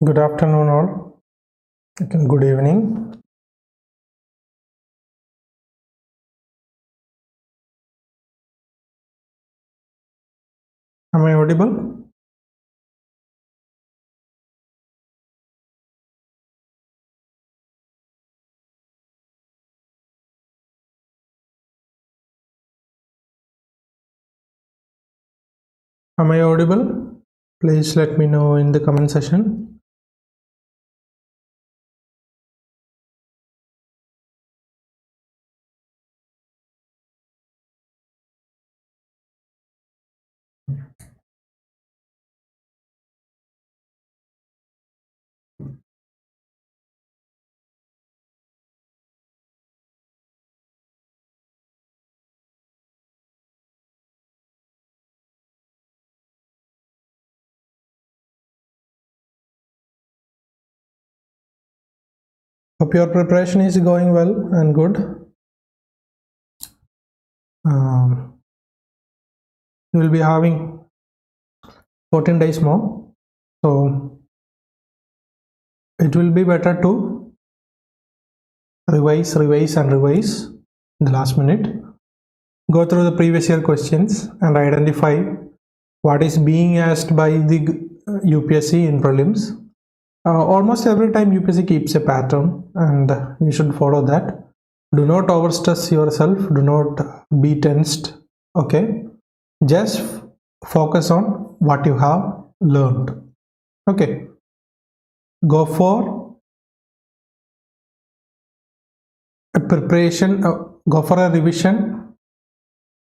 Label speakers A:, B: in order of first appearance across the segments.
A: Good afternoon all. Good evening. Am I audible? Am I audible? Please let me know in the comment section. Hope your preparation is going well and good. You will be having 14 days more. So it will be better to revise in the last minute. Go through the previous year questions and identify what is being asked by the UPSC in prelims. Almost every time UPSC keeps a pattern and you should follow that. Do not overstress yourself, do not be tensed, okay? Just focus on what you have learned, okay? Go for a preparation, go for a revision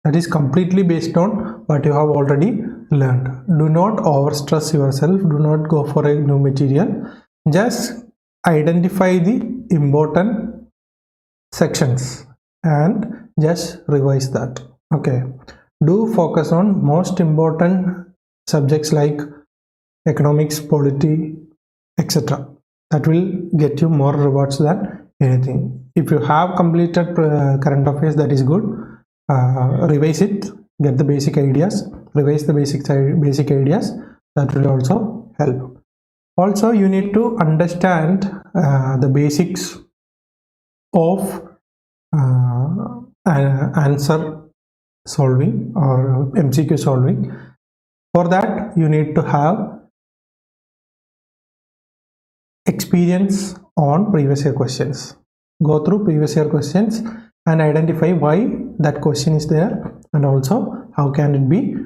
A: that is completely based on what you have already learned. Do not overstress yourself, do not go for a new material. Just identify the important sections and just revise that, okay? Do focus on most important subjects like economics, polity, etc. That will get you more rewards than anything. If you have completed current affairs, that is good. Revise it, get the basic ideas, revise the basic ideas. That will also help. Also, you need to understand the basics of answer solving or MCQ solving. For that, you need to have experience on previous year questions. Go through previous year questions and identify why that question is there and also how can it be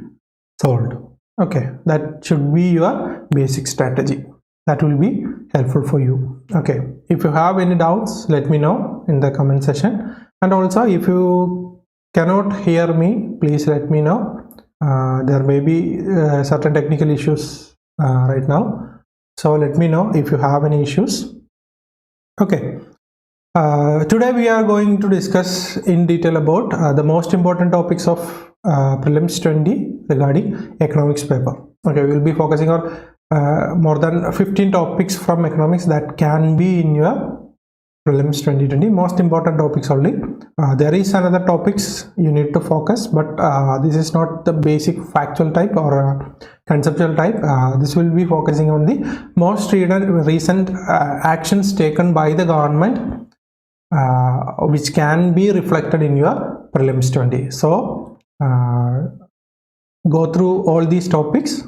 A: solved. Okay, that should be your basic strategy. That will be helpful for you. Okay, if you have any doubts, let me know in the comment section. And also, if you cannot hear me, please let me know. There may be certain technical issues right now, so let me know if you have any issues. Okay, today we are going to discuss in detail about the most important topics of prelims 20 regarding economics paper. Okay, we will be focusing on more than 15 topics from economics that can be in your prelims 2020. Most important topics only. There is another topics you need to focus, but this is not the basic factual type or conceptual type. This will be focusing on the most recent actions taken by the government, which can be reflected in your prelims 20. So go through all these topics.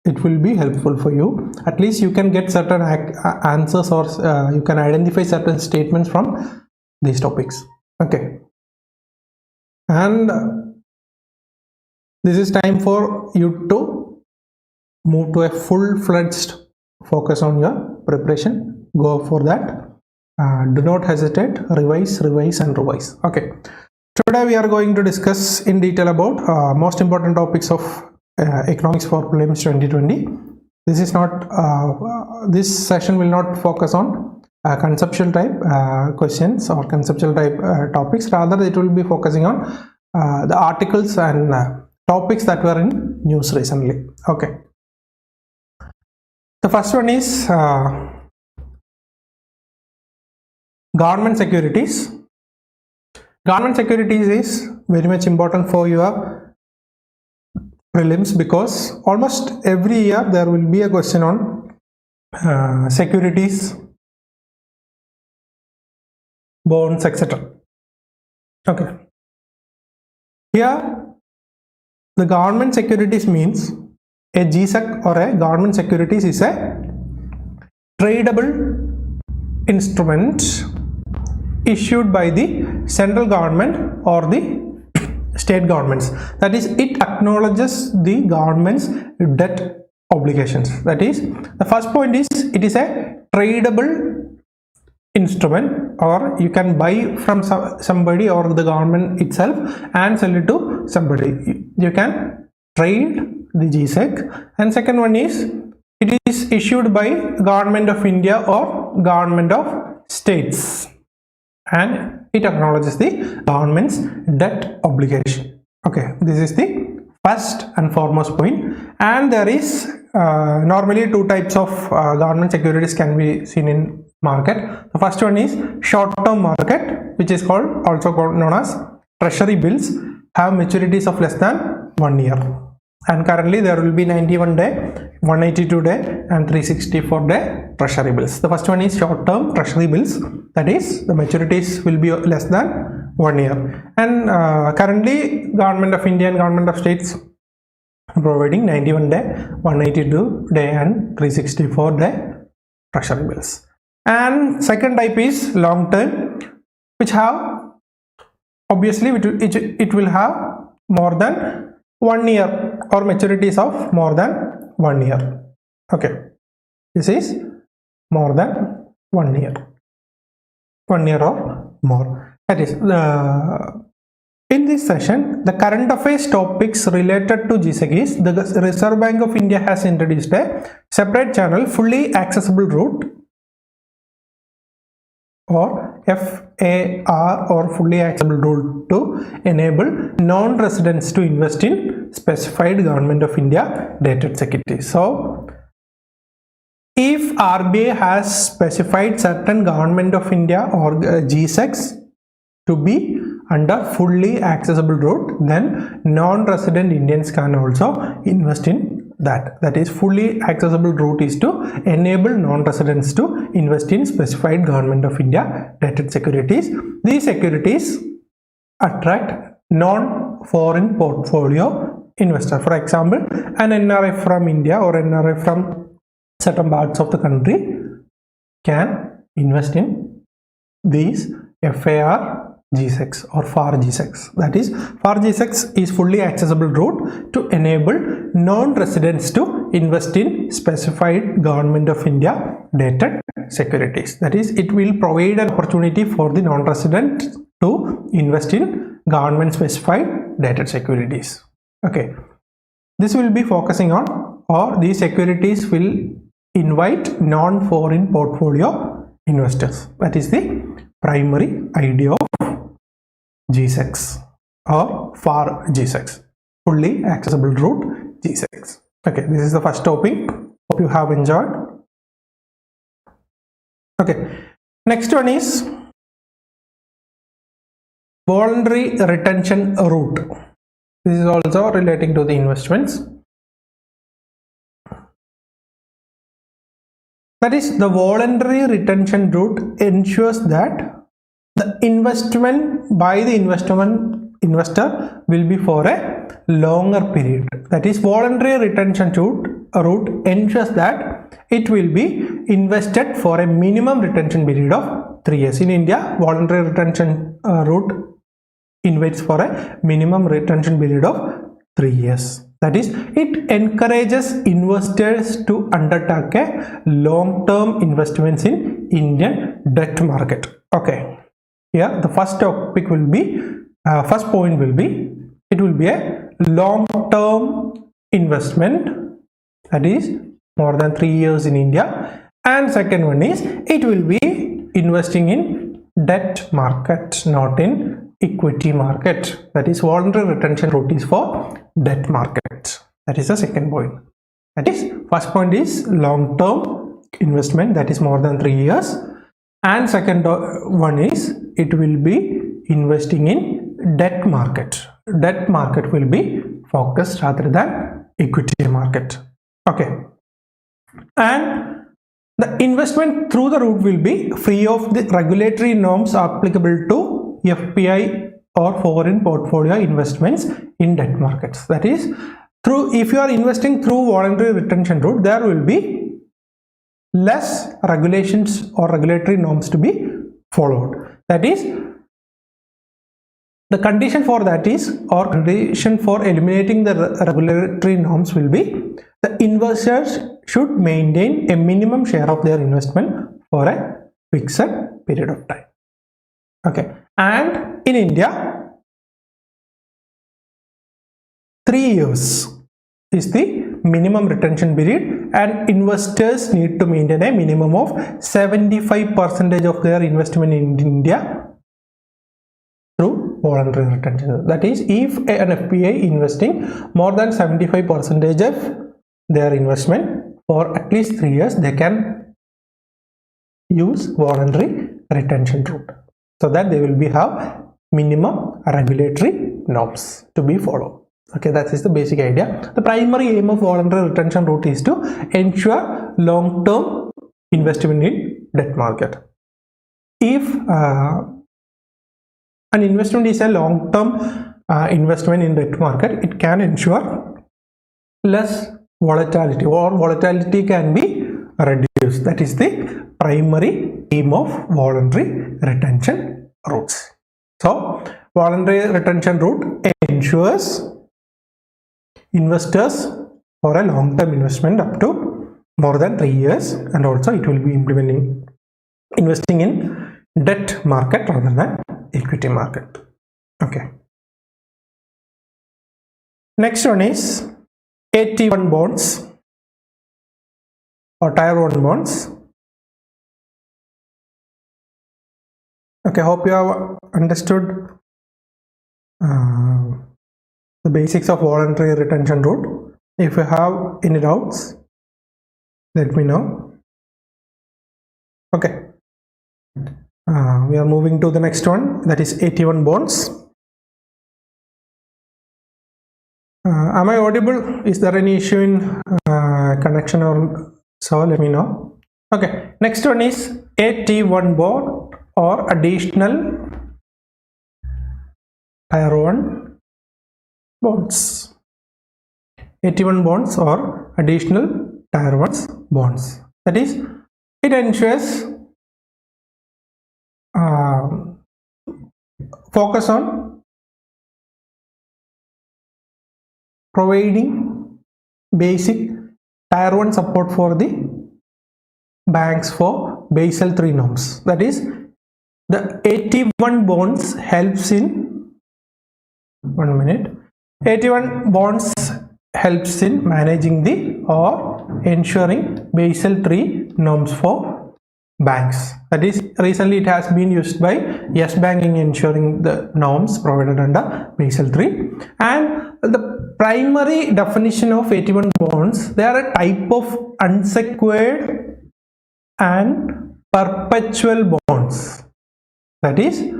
A: It will be helpful for you. At least you can get certain answers, or you can identify certain statements from these topics. Okay, and this is time for you to move to a full-fledged focus on your preparation. Go for that. Do not hesitate. Revise and revise. Okay, today we are going to discuss in detail about most important topics of economics for prelims 2020. This is not this session will not focus on conceptual type questions or conceptual type topics. Rather, it will be focusing on the articles and topics that were in news recently. Okay, the first one is government securities. Government securities is very much important for your prelims because almost every year there will be a question on securities, bonds, etc. Okay. Here, the government securities means a GSEC or a government securities is a tradable instrument issued by the central government or the state governments. That is, it acknowledges the government's debt obligations. That is, the first point is it is a tradable instrument, or you can buy from somebody or the government itself and sell it to somebody. You can trade the GSEC. And second one is it is issued by Government of India or Government of States, and it acknowledges the government's debt obligation. Okay, this is the first and foremost point. And there is normally two types of government securities can be seen in market. The first one is short-term market, which is also known as treasury bills, have maturities of less than 1 year. And currently there will be 91 day, 182 day and 364 day treasury bills. The first one is short-term treasury bills, that is the maturities will be less than 1 year. And currently Government of India and Government of States are providing 91 day, 182 day and 364 day treasury bills. And second type is long-term, which have obviously it will have more than 1 year or maturities of more than 1 year. Okay, this is more than 1 year, 1 year or more. That is in this session, the current affairs topics related to GSEC is the Reserve Bank of India has introduced a separate channel, fully accessible route, or FAR, or fully accessible route, to enable non-residents to invest in specified Government of India dated securities. So if RBI has specified certain Government of India or GSECs to be under fully accessible route, then non-resident Indians can also invest in that. That is, fully accessible route is to enable non-residents to invest in specified Government of India dated securities. These securities attract non-foreign portfolio investor. For example, an NRI from India or NRI from certain parts of the country can invest in these FAR GSECs or FAR GSECs. That is, FAR GSECs is fully accessible route to enable non-residents to invest in specified Government of India dated securities. That is, it will provide an opportunity for the non-resident to invest in government specified dated securities. Okay, this will be focusing on, or these securities will invite non-foreign portfolio investors. That is the primary idea of GSECs or FAR GSECs, fully accessible route GSECs. Okay, this is the first topic. Hope you have enjoyed. Okay, next one is voluntary retention route. This is also relating to the investments. That is, the voluntary retention route ensures that the investment by the investor will be for a longer period. That is, voluntary retention route ensures that it will be invested for a minimum retention period of 3 years. In India, voluntary retention route invites for a minimum retention period of 3 years. That is, it encourages investors to undertake a long-term investments in Indian debt market. Okay. Here the first topic will be, first point will be, it will be a long-term investment, that is more than 3 years in India. And second one is, it will be investing in debt market, not in equity market. That is, voluntary retention route is for debt market. That is the second point. That is, first point is long-term investment, that is more than 3 years. And second one is, it will be investing in debt market. Debt market will be focused rather than equity market. Okay. And The investment through the route will be free of the regulatory norms applicable to FPI or foreign portfolio investments in debt markets. That is, if you are investing through voluntary retention route, there will be less regulations or regulatory norms to be followed. That is, the condition for that is, or condition for eliminating the regulatory norms will be, the investors should maintain a minimum share of their investment for a fixed period of time. Okay, and in India, 3 years is the minimum retention period, and investors need to maintain a minimum of 75% of their investment in India through voluntary retention. That is, if an FPI investing more than 75% of their investment for at least 3 years, they can use voluntary retention route, so that they will have minimum regulatory norms to be followed. Okay, that is the basic idea. The primary aim of voluntary retention route is to ensure long-term investment in debt market. If an investment is a long-term investment in debt market, it can ensure less volatility, or volatility can be reduced. That is the primary aim of voluntary retention routes. So, voluntary retention route ensures investors for a long-term investment up to more than 3 years, and also it will be investing in debt market rather than equity market. Okay. Next one is AT1 bonds or Tier 1 bonds. Okay, hope you have understood the basics of voluntary retention route. If you have any doubts, let me know. Okay, we are moving to the next one, that is AT1 bonds. Am I audible? Is there any issue in connection or so? Let me know. Okay, next one is AT1 bond or additional Tier 1 bonds. AT1 bonds or additional Tier 1 bonds. That is, it ensures focus on providing basic Tier 1 support for the banks for Basel III norms. That is, the AT1 bonds helps in AT1 bonds helps in managing the or ensuring Basel III norms for banks. That is, recently it has been used by Yes Bank in ensuring the norms provided under Basel III. And the primary definition of AT1 bonds, they are a type of unsecured and perpetual bonds. That is,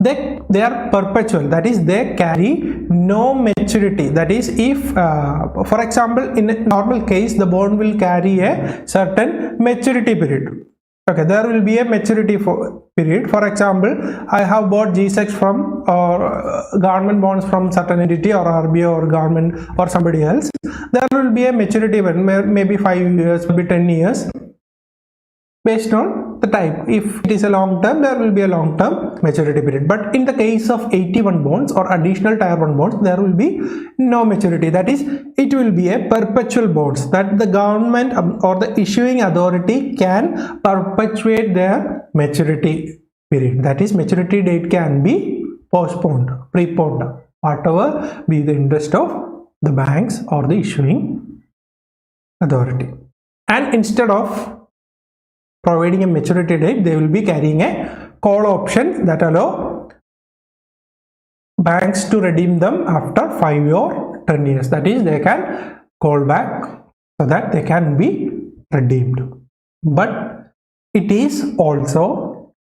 A: they are perpetual. That is, they carry no maturity. That is, if for example, in a normal case, the bond will carry a certain maturity period. Okay, there will be a maturity period. For example, I have bought G-Secs from or government bonds from certain entity or RBI or government or somebody else. There will be a maturity period, maybe 5 years, maybe 10 years, based on the type. If it is a long term, there will be a long term maturity period. But in the case of AT1 bonds or additional Tier 1 bonds, there will be no maturity. That is, it will be a perpetual bonds that the government or the issuing authority can perpetuate their maturity period. That is, maturity date can be postponed, preponed, whatever be the interest of the banks or the issuing authority. And instead of providing a maturity date, they will be carrying a call option that allow banks to redeem them after 5 or 10 years. That is, they can call back so that they can be redeemed. But it is also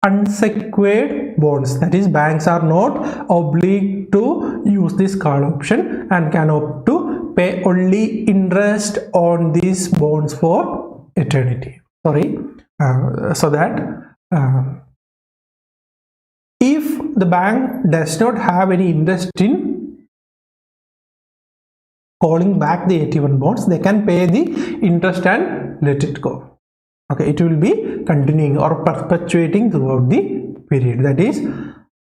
A: unsecured bonds. That is, banks are not obliged to use this call option and can opt to pay only interest on these bonds for eternity. Sorry, so that if the bank does not have any interest in calling back the AT1 bonds, they can pay the interest and let it go. Okay, it will be continuing or perpetuating throughout the period. That is,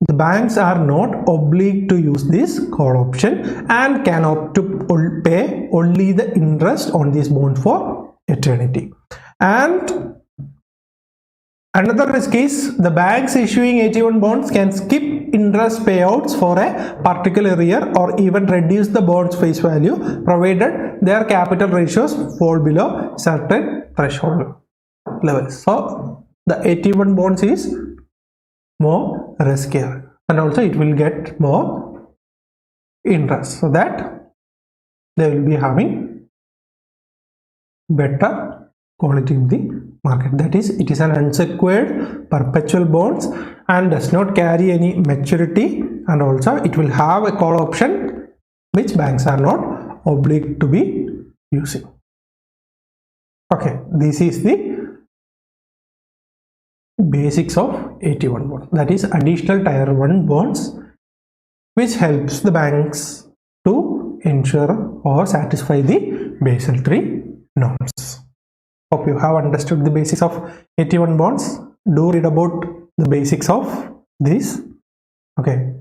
A: the banks are not obliged to use this call option and can opt to pay only the interest on this bond for eternity. And another risk is the banks issuing AT1 bonds can skip interest payouts for a particular year or even reduce the bond's face value provided their capital ratios fall below certain threshold levels. So the AT1 bonds is more riskier and also it will get more interest, so that they will be having better quality in the market. That is, it is an unsecured perpetual bonds and does not carry any maturity, and also it will have a call option which banks are not obliged to be using. Okay, this is the basics of AT1 bond, that is additional tier 1 bonds, which helps the banks to ensure or satisfy the Basel III norms. Hope you have understood the basics of AT1 bonds. Do read about the basics of this. Okay,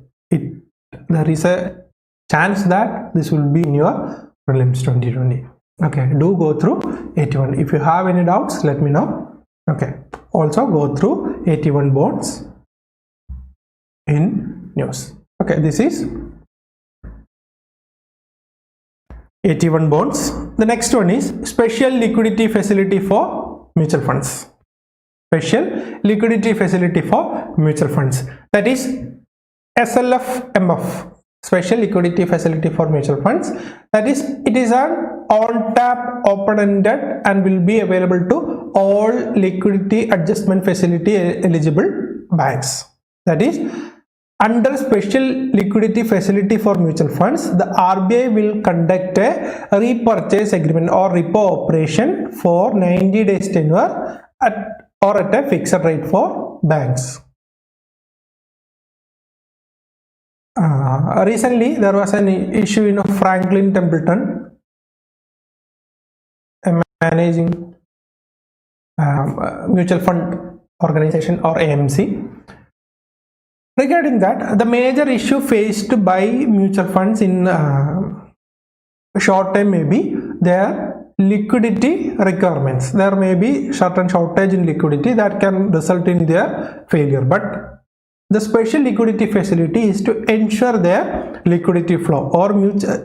A: there is a chance that this will be in your prelims 2020. Okay, do go through AT1. If you have any doubts, let me know. Okay, also go through AT1 bonds in news. Okay, this is AT1 bonds. The next one is special liquidity facility for mutual funds. Special liquidity facility for mutual funds, that is SLF-MF, special liquidity facility for mutual funds. That is, it is an on-tap, open-ended and will be available to all liquidity adjustment facility eligible banks. That is, under special liquidity facility for mutual funds, the RBI will conduct a repurchase agreement or repo operation for 90 days tenure at a fixed rate for banks. Recently, there was an issue in Franklin Templeton, a managing mutual fund organization or AMC. Regarding that, the major issue faced by mutual funds in short term may be their liquidity requirements. There may be certain shortage in liquidity that can result in their failure, but the special liquidity facility is to ensure their liquidity flow or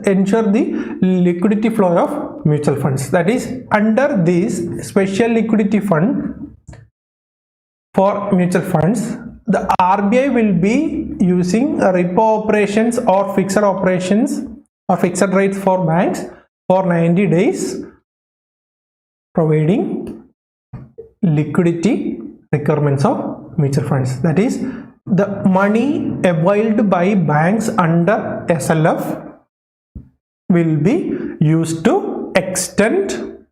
A: ensure the liquidity flow of mutual funds. That is, under this special liquidity fund for mutual funds, the RBI will be using repo operations or fixed operations or fixed rates for banks for 90 days, providing liquidity requirements of mutual funds. That is, the money availed by banks under SLF will be used to extend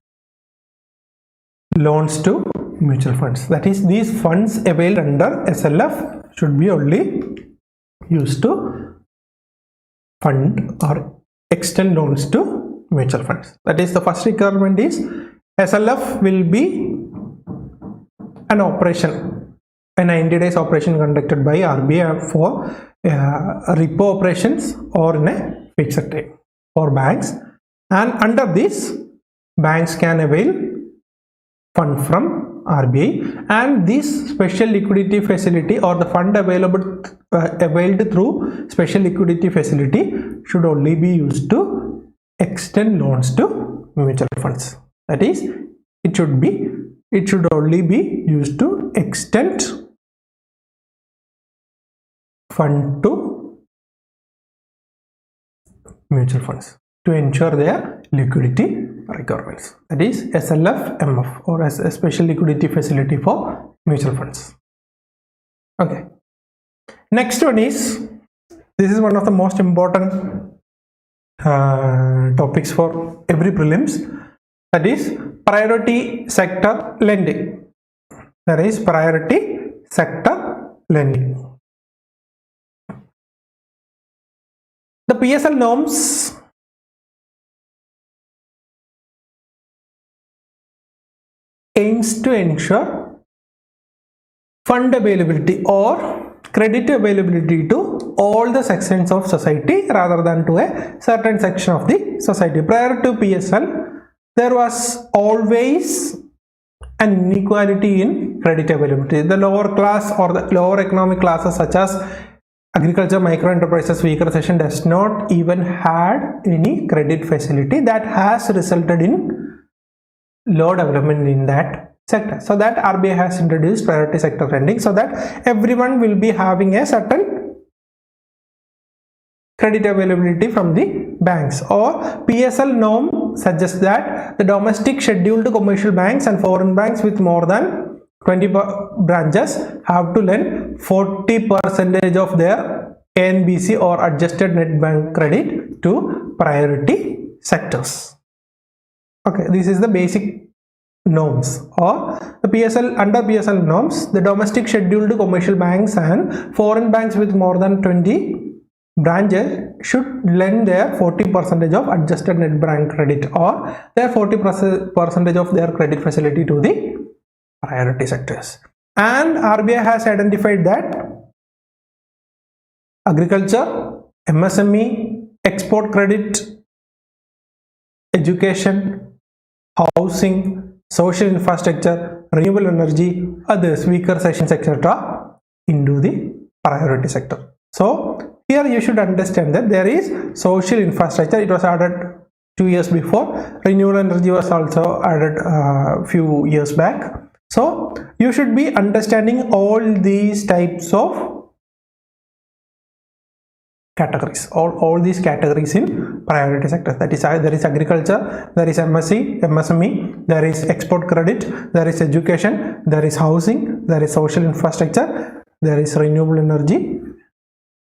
A: loans to mutual funds. That is, these funds availed under SLF should be only used to fund or extend loans to mutual funds. That is, the first requirement is SLF will be an operation, a 90 days operation conducted by RBI for repo operations or in a fixed rate for banks, and under this banks can avail fund from RBI, and this special liquidity facility or the fund availed through special liquidity facility should only be used to extend loans to mutual funds. That is, it should only be used to extend fund to mutual funds to ensure their liquidity requirements. That is SLF-MF or as a special liquidity facility for mutual funds. Okay. Next one is, this is one of the most important topics for every prelims, that is priority sector lending. There is priority sector lending. The PSL norms aims to ensure fund availability or credit availability to all the sections of society rather than to a certain section of the society. Prior to PSL, there was always an inequality in credit availability. The lower class or the lower economic classes such as agriculture, micro enterprises, weaker section does not even had any credit facility. That has resulted in low development in that sector. So that RBI has introduced priority sector lending so that everyone will be having a certain credit availability from the banks. Or PSL norm suggests that the domestic scheduled commercial banks and foreign banks with more than 20 branches have to lend 40% of their ANBC or adjusted net bank credit to priority sectors. Okay, this is the basic norms. Or the PSL, under PSL norms, the domestic scheduled commercial banks and foreign banks with more than 20 branches should lend their 40% of adjusted net bank credit or their 40% of their credit facility to the priority sectors. And RBI has identified that agriculture, MSME, export credit, education, housing, social infrastructure, renewable energy, others, weaker sections, etc. into the priority sector. So here you should understand that there is social infrastructure. It was added 2 years before. Renewable energy was also added a few years back. So you should be understanding all these types of categories, all these categories in priority sector. That is, there is agriculture, there is MSME, there is export credit, there is education, there is housing, there is social infrastructure, there is renewable energy,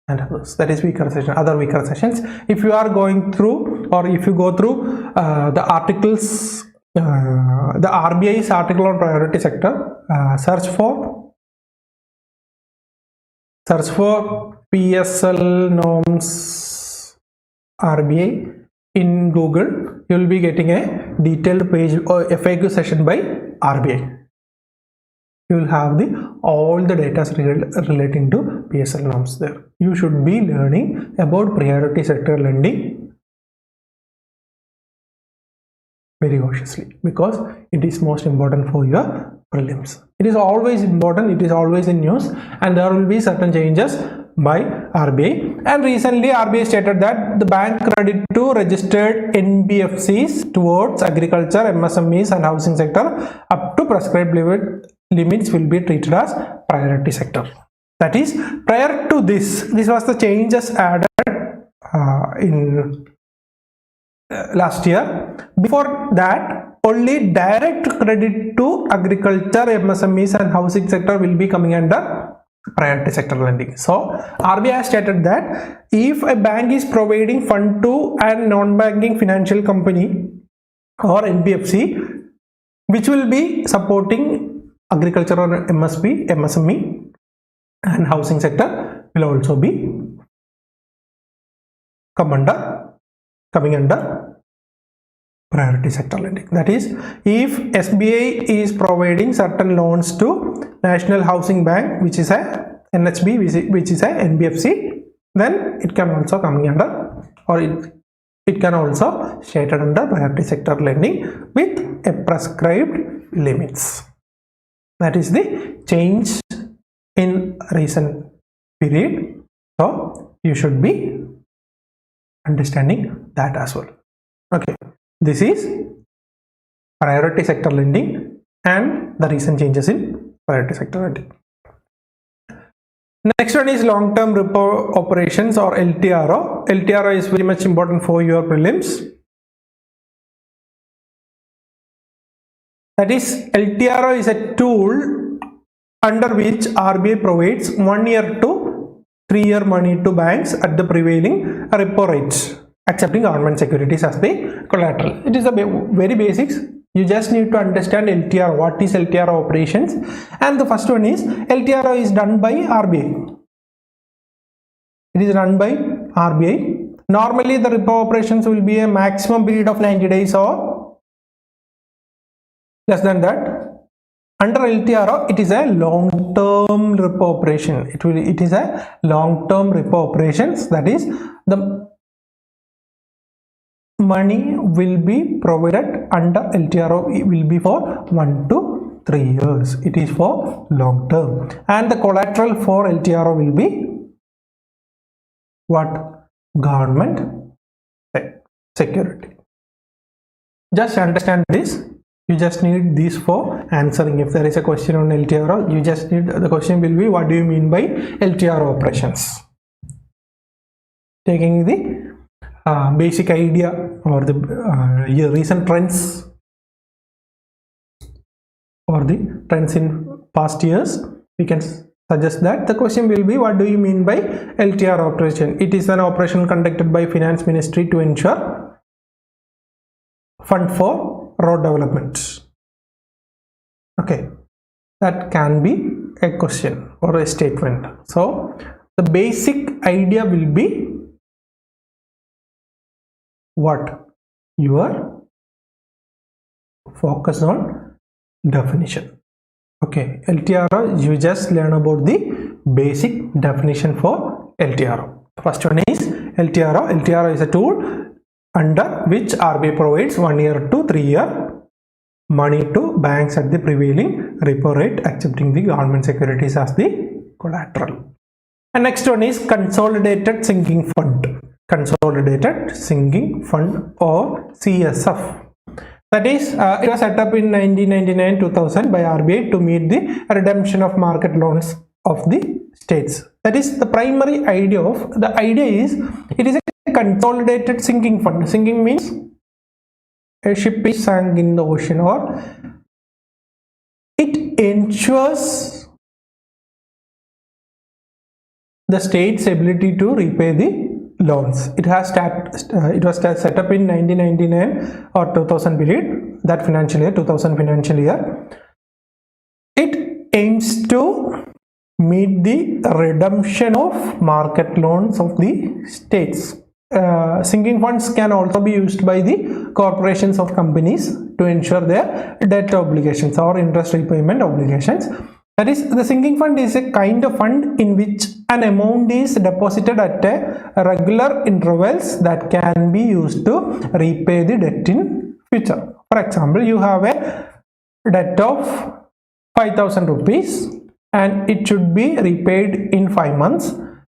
A: and others. That is weaker section, other weaker sections. If you are going through, or if you go through the articles, the RBI's article on priority sector, search for PSL norms RBI in Google. You will be getting a detailed page or FAQ session by RBI. You will have all the data relating to PSL norms there. You should be learning about priority sector lending very cautiously because it is most important for your prelims. It is always important, it is always in news, and there will be certain changes by RBI. And recently RBI stated that the bank credit to registered NBFCs towards agriculture, MSMEs and housing sector up to prescribed limits will be treated as priority sector. That is, prior to this was the changes added in last year. Before that, only direct credit to agriculture, MSMEs and housing sector will be coming under priority sector lending. So RBI has stated that if a bank is providing fund to a non-banking financial company or NBFC which will be supporting agriculture or MSME and housing sector will also be coming under priority sector lending. That is, if SBI is providing certain loans to National Housing Bank, which is a NHB, which is a NBFC, then it can also come under, or it can also stated under priority sector lending with a prescribed limits. That is the change in recent period. So you should be understanding that as well. Okay, this is priority sector lending and the recent changes in priority sector lending. Next one is long-term repo operations or LTRO. LTRO is very much important for your prelims. That is, LTRO is a tool under which RBI provides 1 year to 3 year money to banks at the prevailing repo rates, accepting government securities as the collateral. It is a very basics. You just need to understand LTR, what is LTR operations, and the first one is LTR is done by RBI. It is run by RBI. Normally the repo operations will be a maximum period of 90 days or less than that. Under LTR, it is a long-term repo operation. It is a long-term repo operations, that is the money will be provided under LTRO will be for 1 to 3 years. It is for long term, and the collateral for LTRO will be what? Government security. Just understand this. You just need this for answering. If there is a question on LTRO, you just need, the question will be, what do you mean by LTRO operations? Taking the basic idea or the recent trends or the trends in past years, we can suggest that the question will be, what do you mean by LTR operation? It is an operation conducted by Finance Ministry to ensure fund for road development. Okay, that can be a question or a statement. So the basic idea will be what? Your focus on definition. Okay, LTRO, you just learn about the basic definition for LTRO. First one is LTRO. LTRO is a tool under which RBI provides 1 year to 3 year money to banks at the prevailing repo rate, accepting the government securities as the collateral. And next one is Consolidated Sinking Fund. Consolidated Sinking Fund or CSF. That is, it was set up in 1999-2000 by RBI to meet the redemption of market loans of the states. That is the primary idea of the idea is it is a consolidated sinking fund. Sinking means a ship is sunk in the ocean, or it ensures the state's ability to repay the loans. It was set up in 1999 or 2000 period, that financial year, 2000 financial year. It aims to meet the redemption of market loans of the states. Sinking funds can also be used by the corporations of companies to ensure their debt obligations or interest repayment obligations. That is, the sinking fund is a kind of fund in which an amount is deposited at a regular intervals that can be used to repay the debt in future. For example, you have a debt of 5,000 rupees and it should be repaid in 5 months.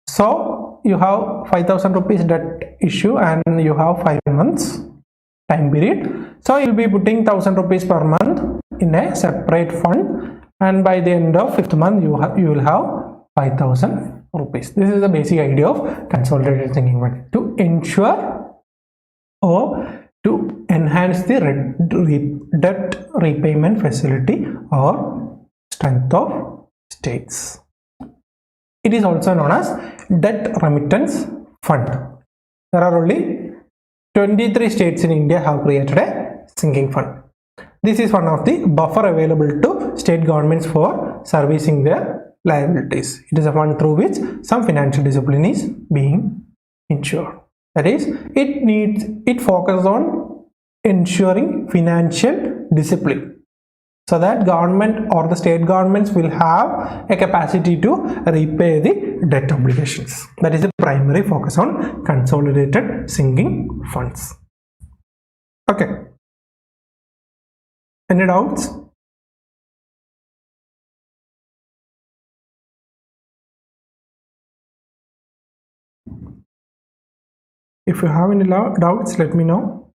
A: So you have 5,000 rupees debt issue and you have 5 months time period. So you will be putting 1,000 rupees per month in a separate fund, and by the end of 5th month you will have 5,000 rupees. This is the basic idea of consolidated sinking fund, to ensure or to enhance the debt repayment facility or strength of states. It is also known as debt remittance fund. There are only 23 states in India have created a sinking fund. This is one of the buffer available to state governments for servicing their liabilities. It is a fund through which some financial discipline is being ensured. That is, it focuses on ensuring financial discipline, so that government or the state governments will have a capacity to repay the debt obligations. That is the primary focus on consolidated sinking funds. Okay. Any doubts? If you have any doubts, let me know.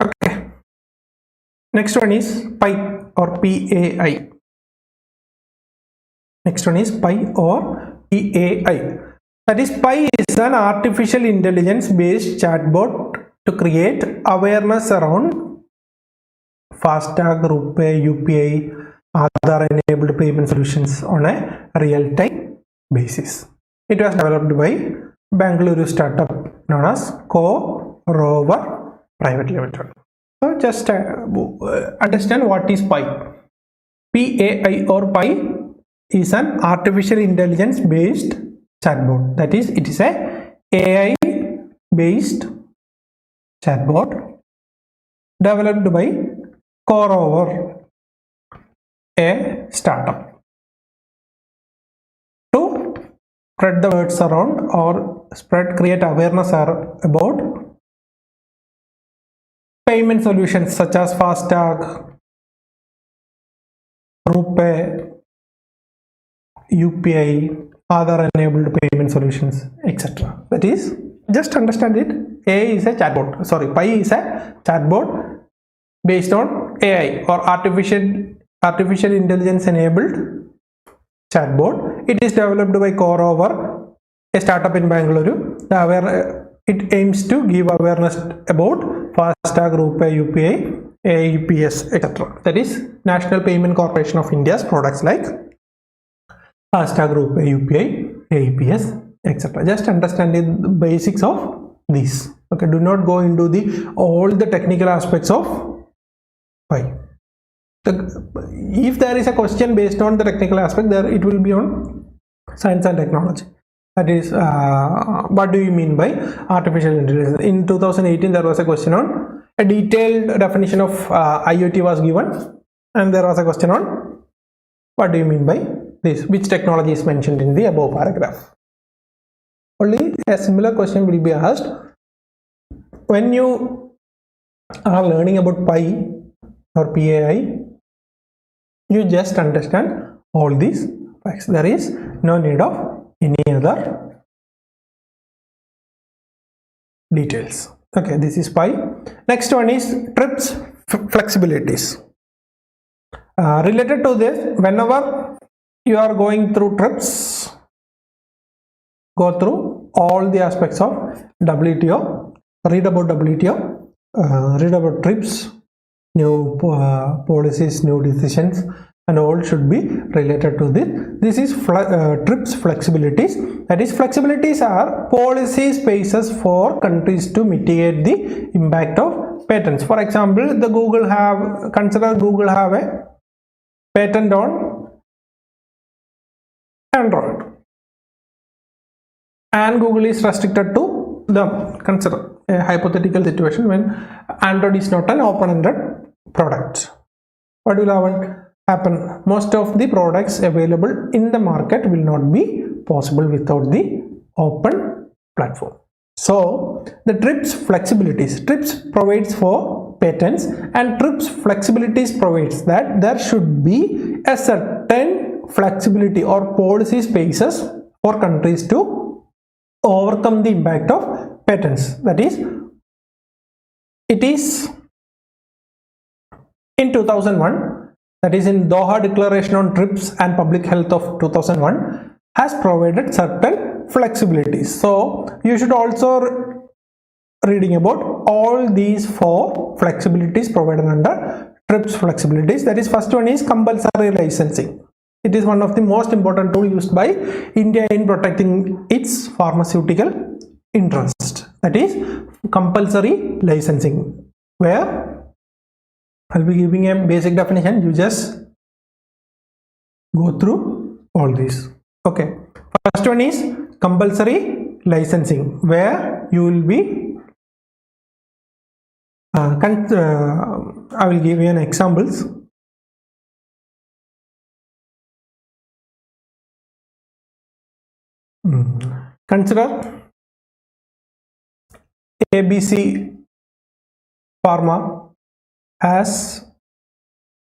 A: Okay. Next one is PI or PAI. Next one is PI or PAI. That is, PI is an artificial intelligence based chatbot to create awareness around FASTag, RuPay, UPI, Aadhaar enabled payment solutions on a real-time basis. It was developed by Bangalore startup known as Co-Rover Private Limited. So just understand what is Pi. PAI or Pi is an artificial intelligence based chatbot. That is, it is a AI based chatbot developed by Co-Rover, a startup, to spread the words around or create awareness about payment solutions such as FASTag, RuPay, UPI, other enabled payment solutions, etc. That is, just understand it. AI is a chatbot. Sorry, Pi is a chatbot based on AI or artificial intelligence enabled chatbot. It is developed by Co-Rover, a startup in Bangalore. It aims to give awareness about FASTag, RuPay, UPI, AIPS, etc. That is National Payment Corporation of India's products like FASTag, RuPay, UPI, AIPS, etc. Just understanding the basics of these. Okay, do not go into all the technical aspects of Pi. If there is a question based on the technical aspect, there it will be on science and technology. That is, what do you mean by artificial intelligence? In 2018, there was a question on a detailed definition of IoT was given, and there was a question on what do you mean by this, which technology is mentioned in the above paragraph. Only a similar question will be asked when you are learning about Pi or PAI. You just understand all these facts. There is no need of any other details. Okay, this is Pi. Next one is TRIPS flexibilities. Related to this, whenever you are going through TRIPS, go through all the aspects of WTO, read about WTO, read about TRIPS, new policies, new decisions, and all should be related to this. This is TRIPS flexibilities. That is, flexibilities are policy spaces for countries to mitigate the impact of patents. For example, consider Google have a patent on Android, and Google is restricted to them. Consider a hypothetical situation when Android is not an open-ended product. What will happen? Most of the products available in the market will not be possible without the open platform. So the TRIPS flexibilities, TRIPS provides for patents, and TRIPS flexibilities provides that there should be a certain flexibility or policy spaces for countries to overcome the impact of patents. That is, it is in 2001, that is in Doha Declaration on TRIPS and Public Health of 2001, has provided certain flexibilities. So you should also reading about all these four flexibilities provided under TRIPS flexibilities. That is, first one is compulsory licensing. It is one of the most important tools used by India in protecting its pharmaceutical interest. That is compulsory licensing, where I'll be giving a basic definition. You just go through all these. Okay. First one is compulsory licensing, where you will be I will give you an examples. Consider ABC Pharma has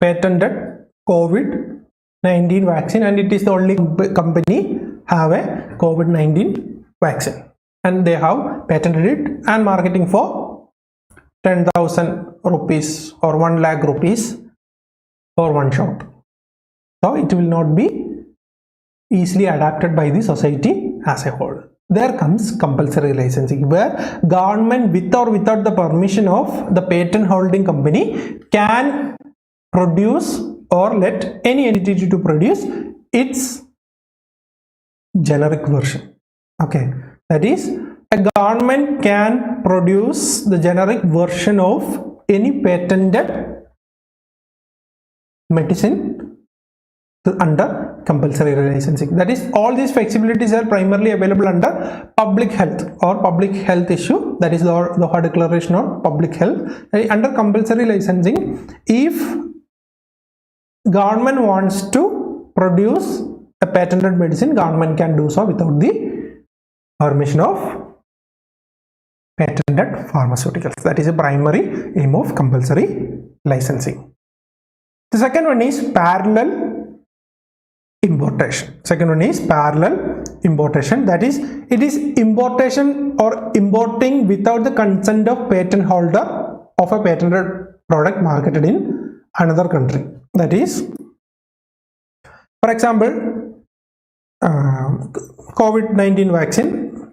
A: patented COVID-19 vaccine, and it is the only company have a COVID-19 vaccine, and they have patented it and marketing for 10,000 rupees or 1 lakh rupees for one shot. So it will not be easily adapted by the society as a whole. There comes compulsory licensing, where government with or without the permission of the patent holding company can produce or let any entity to produce its generic version. Okay, that is, a government can produce the generic version of any patented medicine under compulsory licensing. That is, all these flexibilities are primarily available under public health or public health issue. That is the Doha Declaration on Public Health. Under compulsory licensing, if government wants to produce a patented medicine, government can do so without the permission of patented pharmaceuticals. That is a primary aim of compulsory licensing. The second one is parallel importation. Second one is parallel importation. That is, it is importation or importing without the consent of patent holder of a patented product marketed in another country. That is, for example, COVID-19 vaccine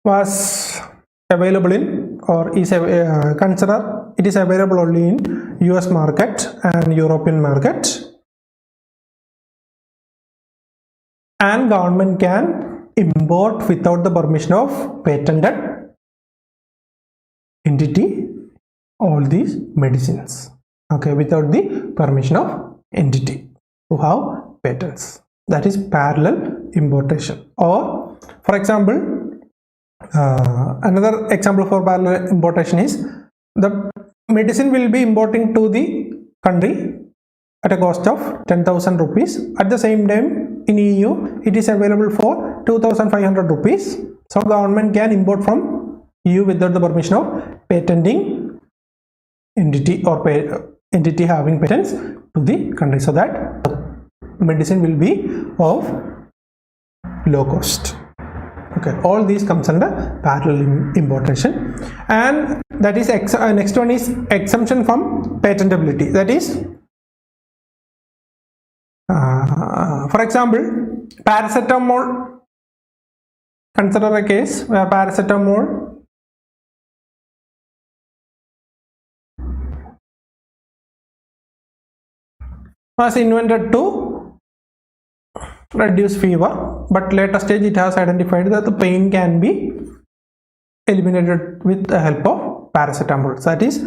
A: was available in, or is consider it is available only in US market and European market, and government can import without the permission of patented entity all these medicines. Okay, without the permission of entity who have patents. That is parallel importation. Or for example, another example for parallel importation is the medicine will be importing to the country at a cost of 10,000 rupees. At the same time, in EU, it is available for 2,500 rupees. So government can import from EU without the permission of patenting entity or entity having patents to the country, so that medicine will be of low cost. Okay, all these comes under parallel importation. And that is next one is exemption from patentability. That is, for example, paracetamol. Consider a case where paracetamol was invented to reduce fever, but later stage it has identified that the pain can be eliminated with the help of paracetamol. That is,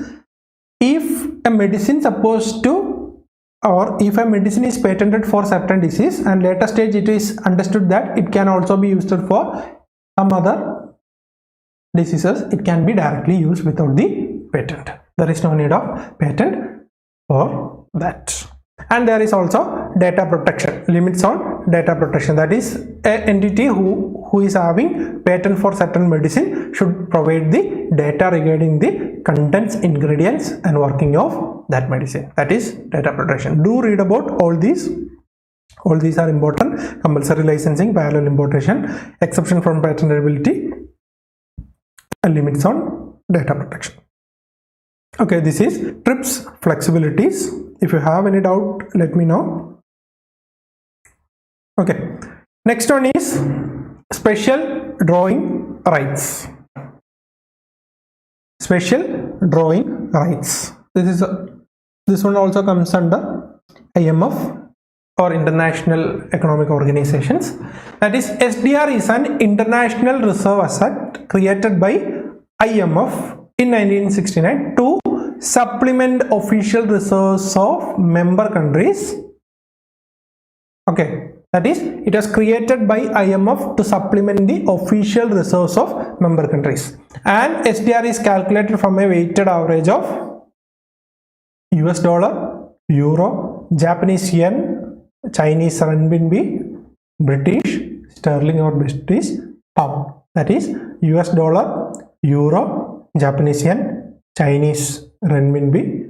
A: if a medicine supposed to, or if a medicine is patented for certain disease and later stage it is understood that it can also be used for some other diseases, it can be directly used without the patent. There is no need of patent for that. And there is also data protection, limits on data protection. That is, an entity who is having patent for certain medicine should provide the data regarding the contents, ingredients and working of that medicine. That is data protection. Do read about all these. All these are important. Compulsory licensing, parallel importation, exception from patentability and limits on data protection. Okay, this is TRIPS flexibilities. If you have any doubt, let me know. Okay, next one is special drawing rights. Special drawing rights. This one also comes under IMF or International Economic Organizations. That is, SDR is an international reserve asset created by IMF in 1969 to supplement official reserves of member countries. Okay, that is, it was created by IMF to supplement the official reserves of member countries, and SDR is calculated from a weighted average of US dollar, euro, Japanese yen, Chinese renminbi, British sterling or British pound. That is, US dollar, euro, Japanese yen, Chinese renminbi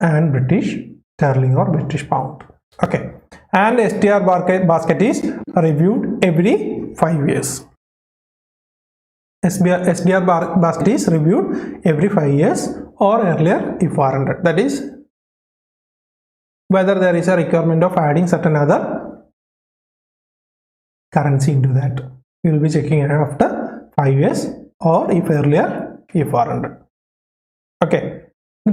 A: and British sterling or British pound. Okay, and SDR basket is reviewed every 5 years. SDR basket is reviewed every 5 years or earlier if warranted. That is, whether there is a requirement of adding certain other currency into that. We will be checking it after 5 years or if earlier if warranted. Okay,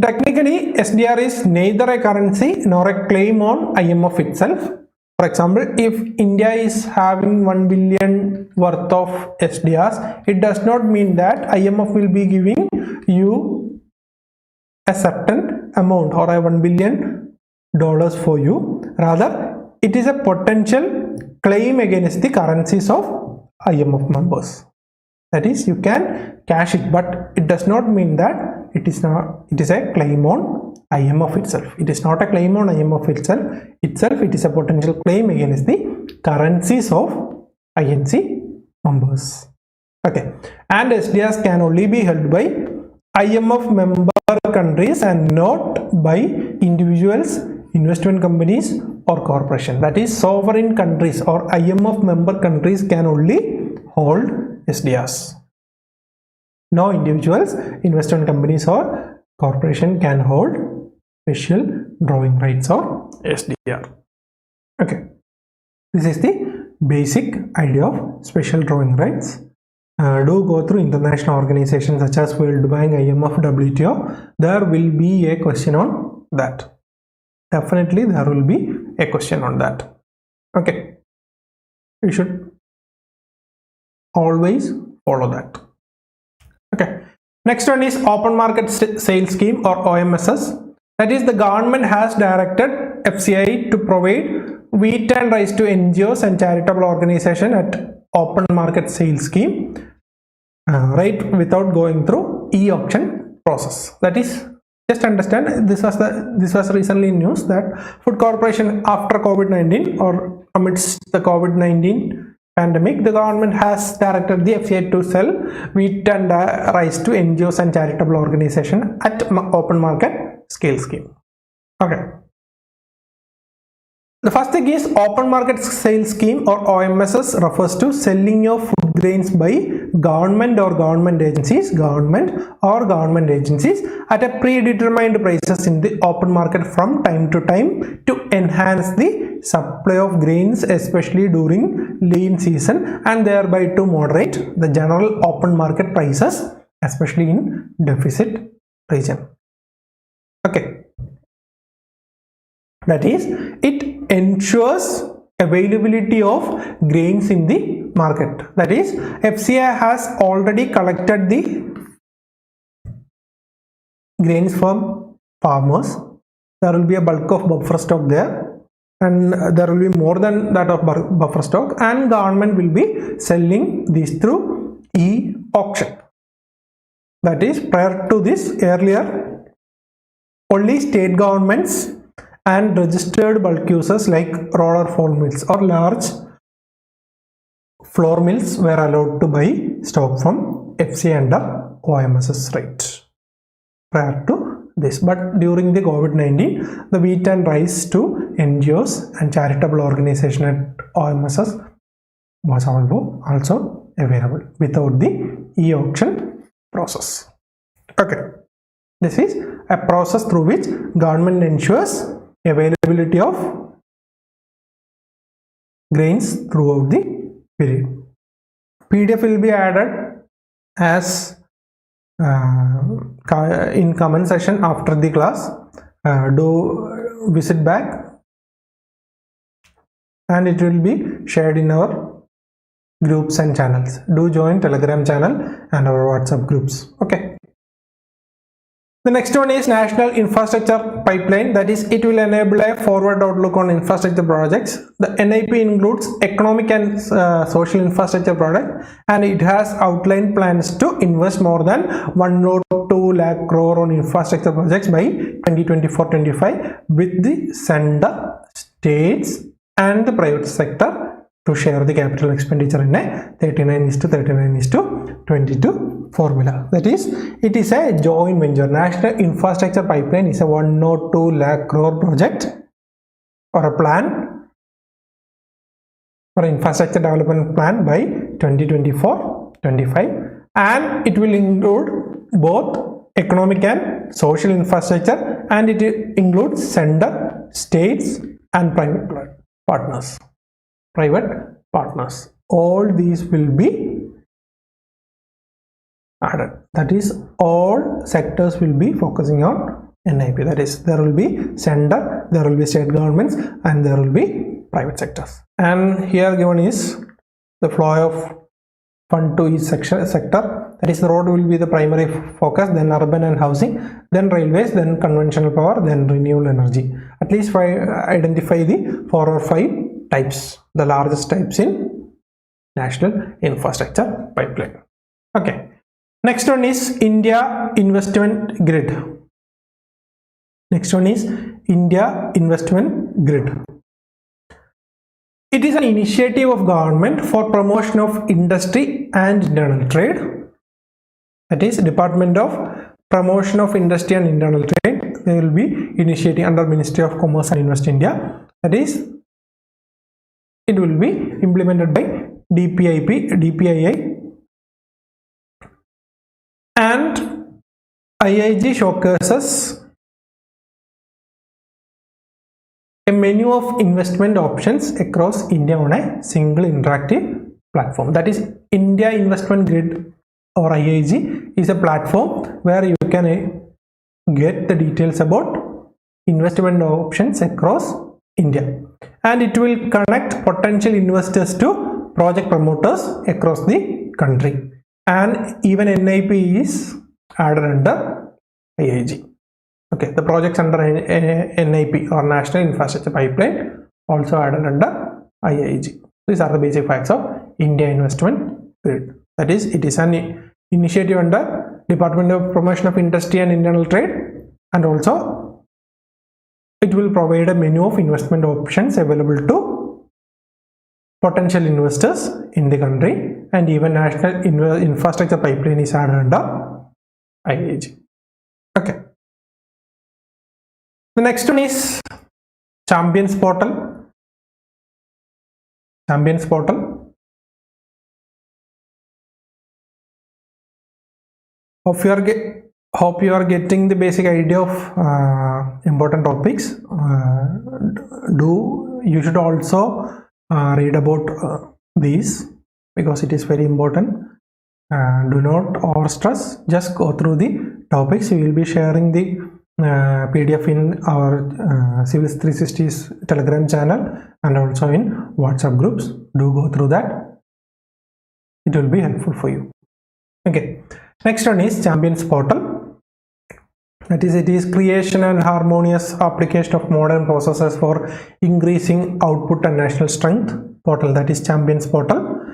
A: technically SDR is neither a currency nor a claim on IMF itself. For example, if India is having 1 billion worth of SDRs, it does not mean that IMF will be giving you a certain amount or a $1 billion for you. Rather, it is a potential claim against the currencies of IMF members. That is, you can cash it, but it does not mean that it is a claim on IMF itself. It is not a claim on IMF itself. It is a potential claim against the currencies of INC members. Okay, and SDRs can only be held by IMF member countries and not by individuals, investment companies or corporation. That is, sovereign countries or IMF member countries can only hold SDRs. No individuals, investment companies or corporation can hold special drawing rights or SDR. Okay, this is the basic idea of special drawing rights. Do go through international organizations such as World Bank, IMF, WTO. There will be a question on that. Definitely there will be a question on that. Okay, you should always follow that. Okay, next one is open market sales scheme or OMSS. That is, the government has directed FCI to provide wheat and rice to NGOs and charitable organizations at open market sales scheme, right, without going through e-auction process. That is, just understand, this was recently in news that Food Corporation, after COVID-19 or amidst the COVID-19 pandemic, the government has directed the FCI to sell wheat and rice to NGOs and charitable organizations at open market scale scheme. Okay, the first thing is open market sales scheme or OMSS refers to selling your food grains by government or government agencies at a predetermined prices in the open market from time to time to enhance the supply of grains, especially during lean season, and thereby to moderate the general open market prices, especially in deficit region. Okay, that is, it ensures availability of grains in the market. That is, FCI has already collected the grains from farmers. There will be a bulk of buffer stock there, and there will be more than that of buffer stock, and government will be selling these through e-auction. That is, prior to this, earlier only state governments and registered bulk users like roller flour mills or large flour mills were allowed to buy stock from FCI under OMSS rate prior to this. But during the COVID-19, the wheat and rice to NGOs and charitable organizations at OMSS was also available without the e-auction process. Okay, this is a process through which government ensures availability of grains throughout the period. PDF will be added as in comment section after the class. Do visit back, and it will be shared in our groups and channels. Do join Telegram channel and our WhatsApp groups. Okay. The next one is National Infrastructure Pipeline. That is, it will enable a forward outlook on infrastructure projects. The NIP includes economic and social infrastructure projects, and it has outlined plans to invest more than 102 lakh crore on infrastructure projects by 2024-25 with the center, states and the private sector to share the capital expenditure in a 39:39:22 formula. That is, it is a joint venture. National Infrastructure Pipeline is a 102 lakh crore project or a plan for infrastructure development plan by 2024-25, and it will include both economic and social infrastructure, and it includes center, states and private partners. All these will be added. That is, all sectors will be focusing on NIP. That is, there will be center, there will be state governments, and there will be private sectors. And here given is the flow of fund to each sector. That is, the road will be the primary focus, then urban and housing, then railways, then conventional power, then renewable energy. At least identify the 4 or 5 types, the largest types in national infrastructure pipeline. Okay. Next one is India Investment Grid. Next one is India Investment Grid. It is an initiative of government for promotion of industry and internal trade. That is, Department of Promotion of Industry and Internal Trade. They will be initiating under Ministry of Commerce and Invest India. That is, it will be implemented by DPII, and IIG showcases a menu of investment options across India on a single interactive platform. That is, India Investment Grid or IIG is a platform where you can get the details about investment options across India, and it will connect potential investors to project promoters across the country, and even NIP is added under IIG. Okay, the projects under NIP or National Infrastructure Pipeline also added under IIG. These are the basic facts of India Investment Grid. That is, it is an initiative under Department of Promotion of Industry and Internal Trade, and also it will provide a menu of investment options available to potential investors in the country, and even National Infrastructure Pipeline is added under IIG. Okay. The next one is Champions Portal. Champions Portal. Hope you are getting the basic idea of important topics. You should also read about these, because it is very important. Do not overstress. Just go through the topics. We will be sharing the PDF in our Civils360's Telegram channel and also in WhatsApp groups. Do go through that. It will be helpful for you. Okay. Next one is Champions Portal. That is, it is creation and harmonious application of modern processes for increasing output and national strength portal. That is Champions Portal.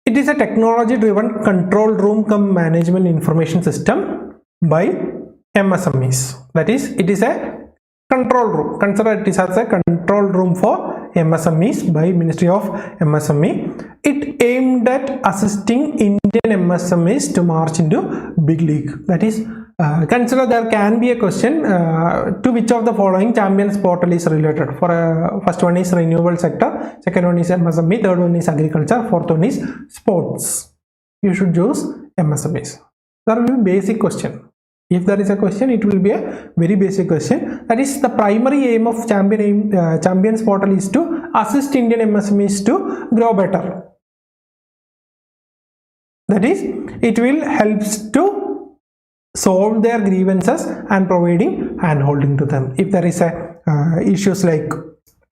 A: It is a technology-driven control room cum management information system by MSMEs. That is, it is a control room. Consider it as a control room for MSMEs by Ministry of MSME. It aimed at assisting Indian MSMEs to march into big league. That is, consider there can be a question to which of the following Champions Portal is related. For first one is renewable sector, second one is MSME, third one is agriculture, fourth one is sports. You should choose MSMEs. There will be basic question. If there is a question, it will be a very basic question. That is, the primary aim of Champions Portal is to assist Indian MSMEs to grow better. That is, it will help to solve their grievances and providing hand-holding to them. If there is a issues like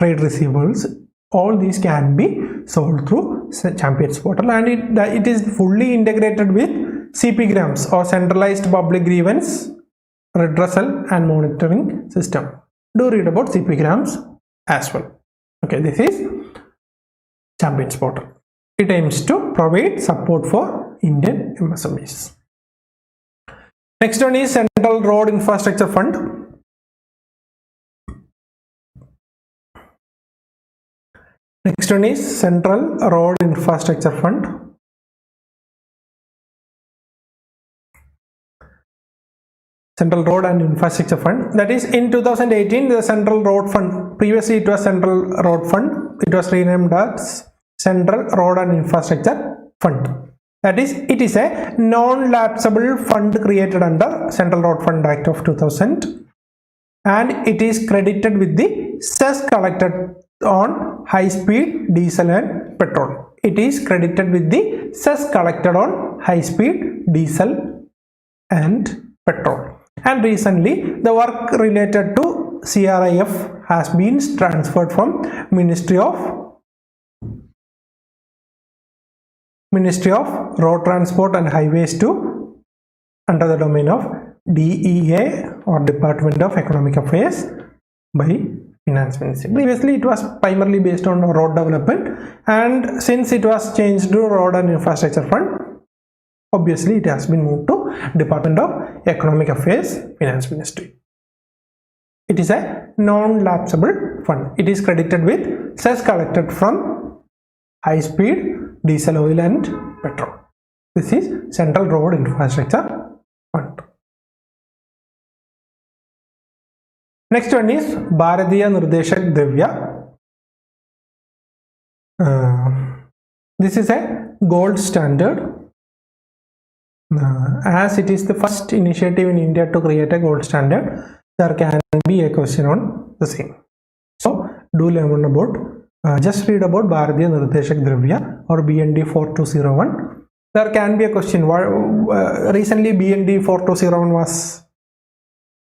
A: trade receivables, all these can be solved through Champions Portal, and it is fully integrated with CPGRAMs or Centralized Public Grievance Redressal and Monitoring System. Do read about CPGRAMs as well. Okay, this is Champions Portal. It aims to provide support for Indian MSMEs. Next one is Central Road Infrastructure Fund. Next one is Central Road Infrastructure Fund. Central Road and Infrastructure Fund. That is, in 2018, the Central Road Fund, previously it was Central Road Fund, it was renamed as Central Road and Infrastructure Fund. That is, it is a non-lapsable fund created under Central Road Fund Act of 2000, and it is credited with the cess collected on high-speed diesel and petrol. It is credited with the cess collected on high-speed diesel and petrol. And recently, the work related to CRIF has been transferred from Ministry of Road Transport and Highways to under the domain of DEA or Department of Economic Affairs by Finance Ministry. Previously it was primarily based on road development, and since it was changed to Road and Infrastructure Fund, obviously it has been moved to Department of Economic Affairs, Finance Ministry. It is a non-lapsable fund. It is credited with cess collected from high-speed diesel oil and petrol. This is Central Road Infrastructure Fund. Next one is Bharatiya nirdeshak dravya. This is a gold standard. As it is the first initiative in India to create a gold standard, there can be a question on the same. So do learn about, just read about Bharatiya nirdeshak dravya or BND 4201. There can be a question. Recently BND 4201 was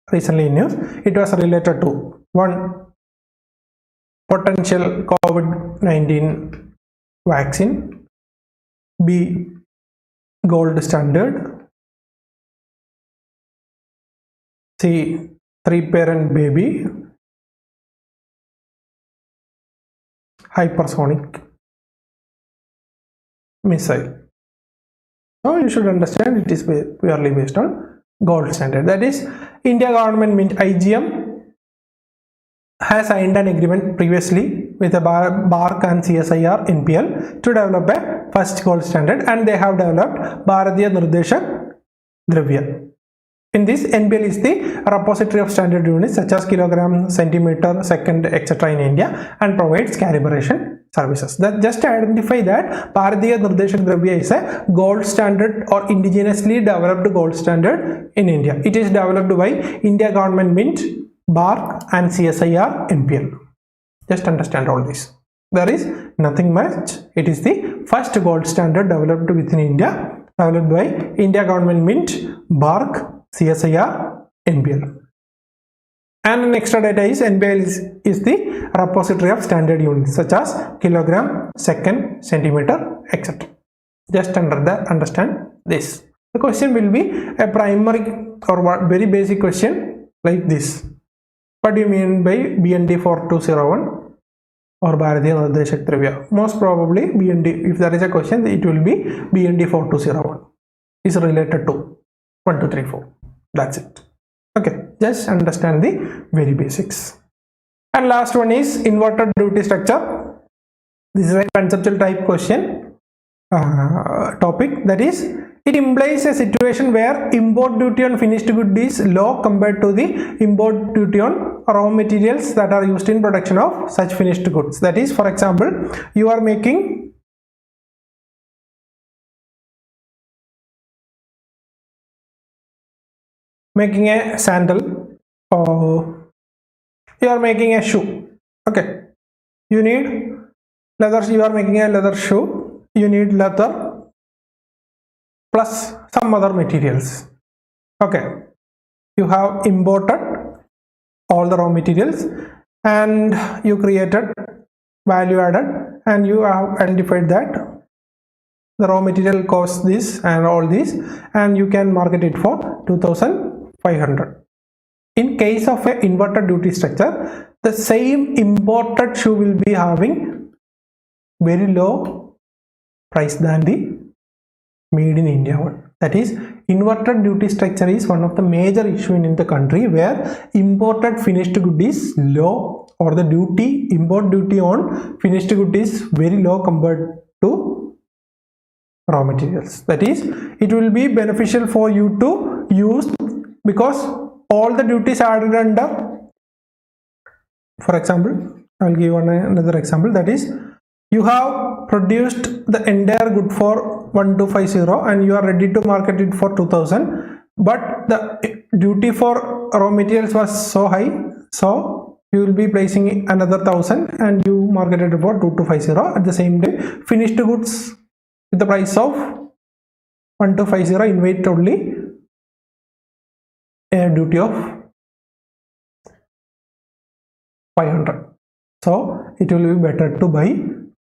A: recently in news. It was related to 1. Potential COVID-19 vaccine, B. Gold standard, C. 3-parent baby, hypersonic missile. So you should understand it is purely based on gold standard. That is, India government mint IGM has signed an agreement previously with the BARC and CSIR NPL to develop a first gold standard, and they have developed Bharatiya nirdeshak dravya. In this, NPL is the repository of standard units such as kilogram, centimeter, second, etc. in India, and provides calibration services. That just identify that Bharatiya nirdeshak dravya is a gold standard or indigenously developed gold standard in India. It is developed by India government mint, BARC and CSIR NPL. Just understand all this. There is nothing much. It is the first gold standard developed within India, developed by India government mint, BARC, CSIR, NPL. And the extra data is NPL is the repository of standard units such as kilogram, second, centimeter, etc. Just understand this. The question will be a primary or very basic question like this. What do you mean by BND 4201 or Bharatiya nirdeshak dravya? Most probably BND, if there is a question, it will be BND 4201 is related to 1, 2, 3, 4. That's it. Okay, just understand the very basics. And last one is inverted duty structure. This is a conceptual type question topic. That is, it implies a situation where import duty on finished goods is low compared to the import duty on raw materials that are used in production of such finished goods. That is, for example, you are making a sandal, or you are making a shoe. Okay, you need leather. You are making a leather shoe. You need leather plus some other materials. Okay, you have imported all the raw materials and you created value added, and you have identified that the raw material costs this and all this, and you can market it for 2,500. In case of an inverted duty structure, the same imported shoe will be having very low price than the made in India one. That is, inverted duty structure is one of the major issue in the country where imported finished good is low, or the duty, import duty on finished good is very low compared to raw materials. That is, it will be beneficial for you to use, because all the duties added under, for example, I will give another example. That is, you have produced the entire good for 1250 and you are ready to market it for 2000, but the duty for raw materials was so high, so you will be placing another 1000 and you marketed it for 2250. At the same time, finished goods with the price of 1250 invite only a duty of 500. So it will be better to buy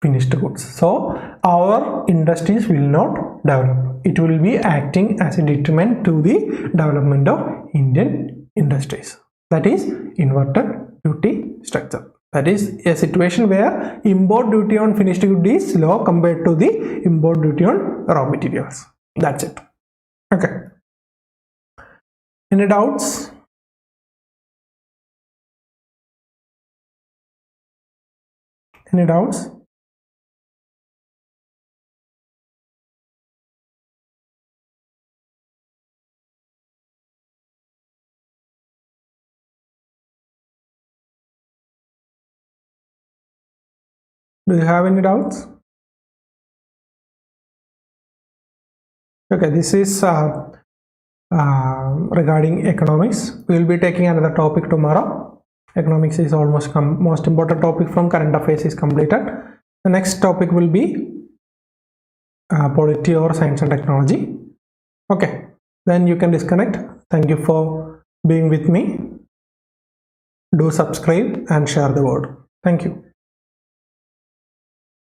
A: finished goods. So our industries will not develop. It will be acting as a detriment to the development of Indian industries. That is inverted duty structure. That is a situation where import duty on finished goods is low compared to the import duty on raw materials. That's it. Okay. Any doubts? Any doubts? Do you have any doubts? Okay, this is regarding economics. We will be taking another topic tomorrow. Economics is almost most important topic from current affairs is completed. The next topic will be polity or science and technology. Okay, then you can disconnect. Thank you for being with me. Do subscribe and share the word. Thank you.